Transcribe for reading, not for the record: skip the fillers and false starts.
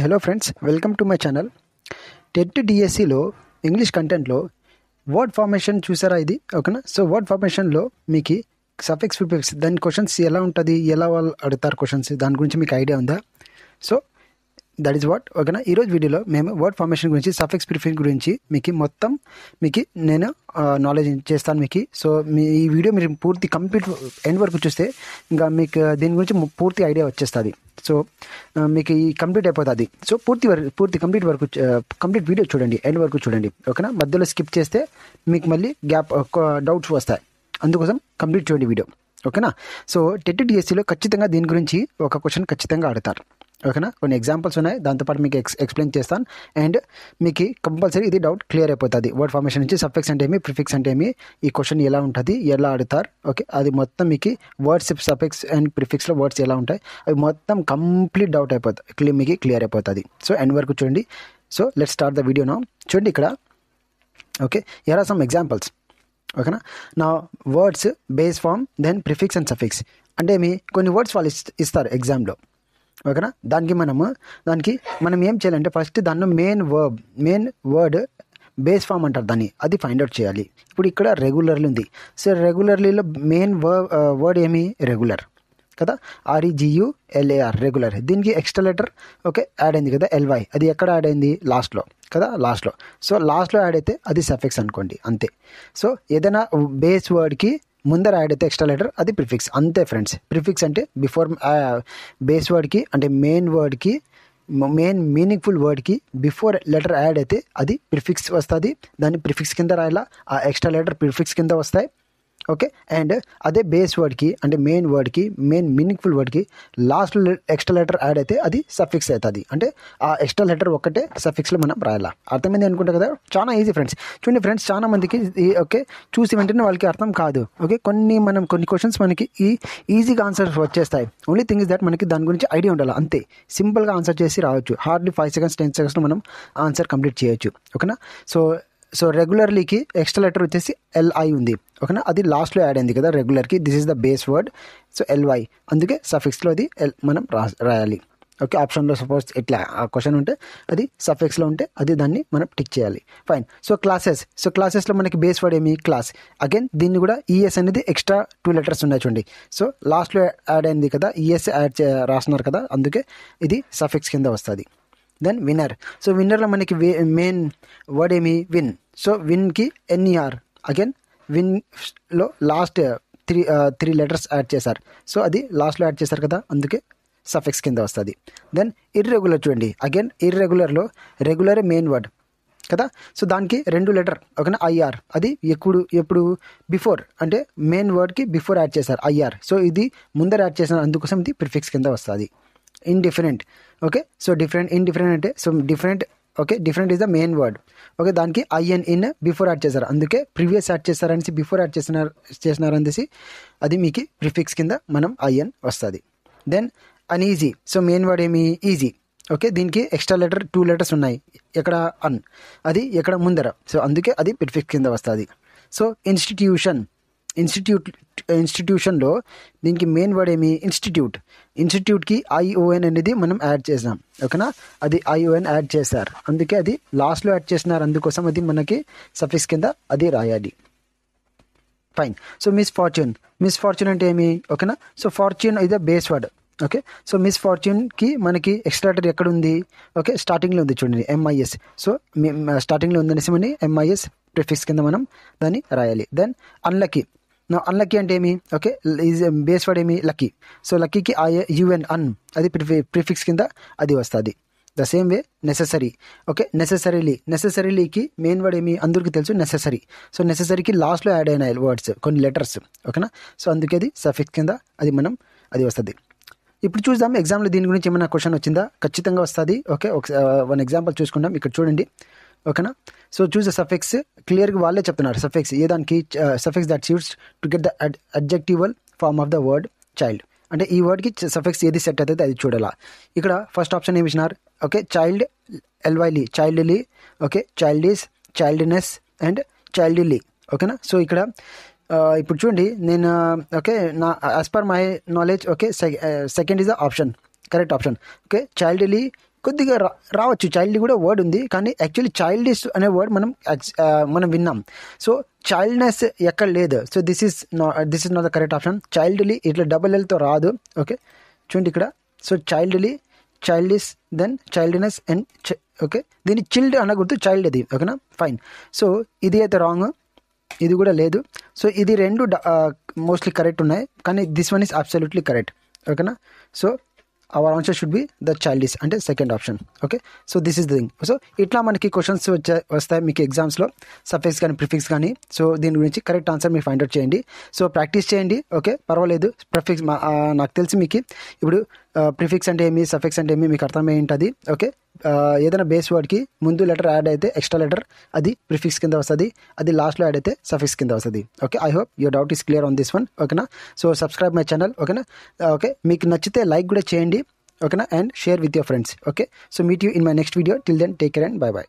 Hello friends, welcome to my channel. TET డిఎస్సిలో English కంటెంట్లో word formation చూసారా ఇది? ఓకేనా. సో వర్డ్ ఫార్మేషన్లో మీకు సఫిక్స్ ప్రిఫిక్స్ దాని క్వశ్చన్స్ ఎలా ఉంటుంది, ఎలా వాళ్ళు అడుగుతారు క్వశ్చన్స్, దాని గురించి మీకు ఐడియా ఉందా? So that is what. ఓకేనా. ఈరోజు వీడియోలో మేము వర్డ్ ఫార్మేషన్ గురించి, సఫిక్స్ ప్రిఫిక్స్ గురించి మీకు నేను నాలెడ్జ్ చేస్తాను మీకు. సో ఈ వీడియో మీరు పూర్తి కంప్లీట్ ఎండ్ వరకు చూస్తే ఇంకా మీకు దీని గురించి పూర్తి ఐడియా వచ్చేస్తుంది. సో మీకు ఈ కంప్లీట్ అయిపోతుంది. సో పూర్తి కంప్లీట్ వీడియో చూడండి, ఎండ్ వరకు చూడండి. ఓకేనా. మధ్యలో స్కిప్ చేస్తే మీకు మళ్ళీ డౌట్స్ వస్తాయి. అందుకోసం కంప్లీట్ చూడండి వీడియో. ఓకేనా. సో టెట్ డిఎస్సిలో ఖచ్చితంగా దీని గురించి ఒక క్వశ్చన్ ఖచ్చితంగా అడుగుతారు. ఓకేనా. కొన్ని ఎగ్జాంపుల్స్ ఉన్నాయి, దాంతోపాటు మీకు ఎక్స్ప్లెయిన్ చేస్తాను. అండ్ మీకు కంపల్సరీ ఇది డౌట్ క్లియర్ అయిపోతుంది. వర్డ్ ఫార్మేషన్ నుంచి సఫిక్స్ అంటే ఏమి, ప్రిఫిక్స్ అంటే ఏమి, ఈ క్వశ్చన్ ఎలా ఉంటుంది, ఎలా అడుగుతారు. ఓకే, అది మొత్తం మీకు వర్డ్స్ సఫిక్స్ అండ్ ప్రిఫిక్స్లో వర్డ్స్ ఎలా ఉంటాయి అవి మొత్తం కంప్లీట్ డౌట్ అయిపోతుంది, మీకు క్లియర్ అయిపోతుంది. సో ఎండ్ వరకు చూడండి. So let's start the video now. చూడండి ఇక్కడ. Okay, here are some examples. ఓకేనా. నా words base form, then prefix and suffix అంటే ఏమి, కొన్ని వర్డ్స్ వాళ్ళు ఇస్తారు ఎగ్జామ్లో. ఓకేనా. దానికి మనం ఏం చేయాలంటే ఫస్ట్ దాన్ని మెయిన్ వర్డ్ బేస్ ఫామ్ అంటారు దాన్ని, అది ఫైండ్ అవుట్ చేయాలి. ఇప్పుడు ఇక్కడ రెగ్యులర్లీ ఉంది. సో రెగ్యులర్లీలో మెయిన్ వర్డ్ ఏమి, రెగ్యులర్ కదా, REGULAR రెగ్యులర్. దీనికి ఎక్స్ట్రా లెటర్ ఓకే యాడ్ అయింది కదా, LY. అది ఎక్కడ యాడ్ అయింది, లాస్ట్లో కదా, లాస్ట్లో. సో లాస్ట్లో యాడ్ అయితే అది సఫిక్స్ అనుకోండి, అంతే. సో ఏదైనా బేస్ వర్డ్కి ముందర యాడ్ అయితే ఎక్స్ట్రా లెటర్ అది ప్రిఫిక్స్, అంతే ఫ్రెండ్స్. ప్రిఫిక్స్ అంటే బిఫోర్ బేస్ వర్డ్కి అంటే మెయిన్ మీనింగ్ఫుల్ వర్డ్కి బిఫోర్ లెటర్ యాడ్ అయితే అది ప్రిఫిక్స్ వస్తుంది. దాన్ని ప్రిఫిక్స్ కింద రాయాలా, ఆ ఎక్స్ట్రా లెటర్ ప్రిఫిక్స్ కింద వస్తాయి. ఓకే. అండ్ అదే బేస్ వర్డ్కి అంటే మెయిన్ మీనింగ్ఫుల్ వర్డ్కి లాస్ట్ ఎక్స్ట్రా లెటర్ యాడ్ అయితే అది సఫిక్స్ అవుతుంది. అంటే ఆ ఎక్స్ట్రా లెటర్ ఒక్కటే సఫిక్స్లో మనం రాయాలా. అర్థమైంది అనుకుంటా కదా. చాలా ఈజీ ఫ్రెండ్స్. చూడండి ఫ్రెండ్స్, చాలా మందికి ఓకే చూసి వెంటనే వాళ్ళకి అర్థం కాదు. ఓకే, కొన్ని క్వశ్చన్స్ మనకి ఈజీగా ఆన్సర్స్ వచ్చేస్తాయి. ఓన్లీ థింగ్ ఇస్ దట్ మనకి దాని గురించి ఐడియా ఉండాలి, అంతే. సింపుల్గా ఆన్సర్ చేసి రావచ్చు. హార్డ్లీ 5 seconds 10 secondsలో మనం ఆన్సర్ కంప్లీట్ చేయొచ్చు. ఓకేనా. సో రెగ్యులర్లీకి ఎక్స్ట్రా లెటర్ వచ్చేసి LI ఉంది. ఓకేనా. అది లాస్ట్లో యాడ్ అయింది కదా రెగ్యులర్కి. This is the base word. So LY, అందుకే సఫిక్స్లో అది మనం రాయాలి. ఓకే, ఆప్షన్లో సపోజ్ ఇట్లా ఆ క్వశ్చన్ ఉంటే అది సఫిక్స్లో ఉంటే అది దాన్ని మనం టిక్ చేయాలి. ఫైన్. సో క్లాసెస్లో మనకి బేస్ వర్డ్ ఏమి, క్లాస్. అగైన్ దీన్ని కూడా ES అనేది ఎక్స్ట్రా 2 letters ఉన్నాయి చూడండి. సో లాస్ట్లో యాడ్ అయింది కదా, ES రాస్తున్నారు కదా, అందుకే ఇది సఫిక్స్ కింద వస్తుంది. Then winner. సో విన్నర్లో మనకి మెయిన్ వర్డ్ ఏమి, విన్. సో విన్కి NER. అగైన్ విన్లో లాస్ట్ త్రీ లెటర్స్ యాడ్ చేశారు. సో అది లాస్ట్లో యాడ్ చేశారు కదా, అందుకే సఫిక్స్ కింద వస్తుంది. దెన్ ఇర్రెగ్యులర్ చూడండి. అగైన్ ఇర్రెగ్యులర్లో రెగ్యులర్ మెయిన్ వర్డ్ కదా. సో దానికి 2 letter ఓకేనా, IR. అది ఎప్పుడు బిఫోర్ అంటే మెయిన్ వర్డ్కి బిఫోర్ యాడ్ చేశారు IR. సో ఇది ముందర యాడ్ చేశారు, అందుకోసం ఇది ప్రిఫిక్స్ కింద వస్తుంది. ఇండిఫరెంట్. ఓకే. సో ఇండిఫరెంట్ అంటే so different. Okay, different is the main word. Okay, దానికి IN బిఫోర్ యాడ్ చేశారు, అందుకే ప్రీవియస్ యాడ్ చేశారనేసి బిఫోర్ యాడ్ చేసినారు అనేసి అది మీకు ప్రిఫిక్స్ కింద మనం IN వస్తుంది. Then uneasy. So main word ఏమి, ఈజీ. ఓకే, దీనికి ఎక్స్ట్రా లెటర్ 2 letters ఉన్నాయి. ఎక్కడ అన్, అది ఎక్కడ ముందర. సో అందుకే అది ప్రిఫిక్స్ కింద వస్తుంది. సో ఇన్స్టిట్యూషన్లో దీనికి మెయిన్ వర్డ్ ఏమి, ఇన్స్టిట్యూట్కి ION అనేది మనం యాడ్ చేసాం. ఓకేనా, అది ION యాడ్ చేశారు, అందుకే అది లాస్ట్లో యాడ్ చేసినారు, అందుకోసం అది మనకి సఫిక్స్ కింద అది రాయాలి. ఫైన్. సో మిస్ఫార్చ్యూన్ అంటే ఏమి, ఓకేనా. సో ఫార్చ్యూన్ ఇది బేస్ వర్డ్. ఓకే. సో మిస్ఫార్చ్యూన్కి మనకి ఎక్స్ట్రా లెటర్ ఎక్కడ ఉంది, ఓకే స్టార్టింగ్లో ఉంది చూడండి, MIS. సో స్టార్టింగ్లో ఉందనేసి మనం MIS ప్రిఫిక్స్ కింద మనం దాన్ని రాయాలి. దెన్ అన్లక్కీ అంటే ఏమి, ఓకే బేస్ వర్డ్ ఏమి, లక్కీ. సో లక్కీకి UN అది ప్రిఫిక్స్ కింద అది వస్తుంది. The same way necessary. Okay, నెససరీలీకి మెయిన్ వర్డ్ ఏమి, అందరికీ తెలుసు నెససరీ. సో నెససరీకి లాస్ట్లో యాడ్ అయిన వర్డ్స్ కొన్ని లెటర్స్. ఓకేనా. సో అందుకే అది సఫిక్స్ కింద అది వస్తుంది. ఇప్పుడు చూద్దాం ఎగ్జామ్లో దీని గురించి ఏమైనా క్వశ్చన్ వచ్చిందా, ఖచ్చితంగా వస్తుంది. ఓకే, వన్ ఎగ్జాంపుల్ చూసుకుందాం. ఇక్కడ చూడండి. ఓకేనా. So choose the suffix. క్లియర్గా వాళ్ళే చెప్తున్నారు సఫిక్స్ ఏ దానికి, suffix that suits to get the adjectival form of the word child. అంటే ఈ వర్డ్కి సఫిక్స్ ఏది సెట్ అవుతుంది అది చూడాలా. ఇక్కడ ఫస్ట్ ఆప్షన్ ఏమి ఇచ్చినారు, ఓకే చైల్డ్ LYలీ, childly. Okay, childish, childness and childly. ఓకేనా. సో ఇక్కడ ఇప్పుడు చూడండి నేను ఓకే నా as per my knowledge okay second is the option, correct option. Okay, childly కొద్దిగా రావచ్చు. చైల్డ్ కూడా వర్డ్ ఉంది, కానీ యాక్చువల్లీ చైల్డిష్ అనే వర్డ్ మనం విన్నాం. సో చైల్డ్నెస్ ఎక్కడ లేదు. So this is not the correct option. Childly ఇట్లా డబుల్ ఎల్తో రాదు. ఓకే, చూడండి ఇక్కడ. So childly, childish, then childness and okay, దీన్ని చిల్డ్ అనకూడదు, చైల్డ్ అది. ఓకేనా, ఫైన్. సో ఇది అయితే రాంగ్, ఇది కూడా లేదు. సో ఇది రెండు మోస్ట్లీ కరెక్ట్ ఉన్నాయి, కానీ this one is absolutely correct. ఓకేనా, so our answer should be the childish అంటే second option. Okay, so this is the thing. So ఇట్లా మనకి క్వశ్చన్స్ వస్తాయి మీకు ఎగ్జామ్స్లో, సఫిక్స్ కానీ ప్రిఫిక్స్ కానీ. సో దీని గురించి కరెక్ట్ ఆన్సర్ మీరు ఫైండ్ అవుట్ చేయండి. సో ప్రాక్టీస్ చేయండి. ఓకే, పర్వాలేదు. ప్రిఫిక్స్ నాకు తెలిసి మీకు ఇప్పుడు ప్రిఫిక్స్ అంటే ఏమి, సఫిక్స్ అంటే ఏమి మీకు అర్థమై ఉంటుంది. ఓకే, ఏదైనా బేస్ వర్డ్కి ముందు లెటర్ యాడ్ అయితే ఎక్స్ట్రా లెటర్ అది ప్రిఫిక్స్ కింద వస్తుంది, అది లాస్ట్లో యాడ్ అయితే సఫిక్స్ కింద వస్తుంది. Okay, I hope your doubt is clear on this one. ఓకేనా, సో సబ్స్క్రైబ్ మై ఛానల్. ఓకేనా, ఓకే, మీకు నచ్చితే లైక్ కూడా చేయండి. ఓకేనా, and share with your friends. Okay, so meet you in my next video. Till then take care and bye by.